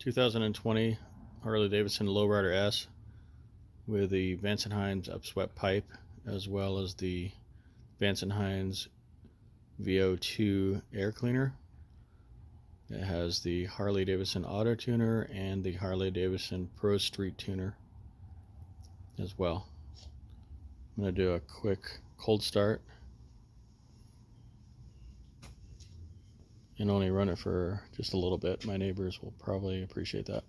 2020 Harley-Davidson Lowrider S with the Vance Hines Upsweep pipe, as well as the Vance Hines VO2 air cleaner. It has the Harley-Davidson Auto Tuner and the Harley-Davidson Pro Street Tuner as well. I'm going to do a quick cold start and only run it for just a little bit. My neighbors will probably appreciate that.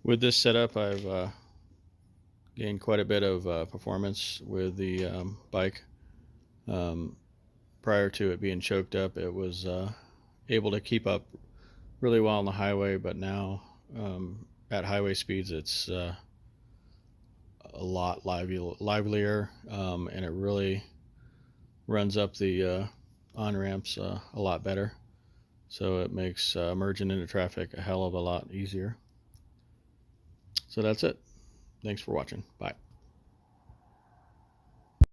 With this setup, I've gained quite a bit of performance with the bike. Prior to it being choked up, it was able to keep up really well on the highway, but now at highway speeds it's a lot livelier, and it really runs up the on-ramps a lot better. So it makes merging into traffic a hell of a lot easier. So that's it. Thanks for watching. Bye.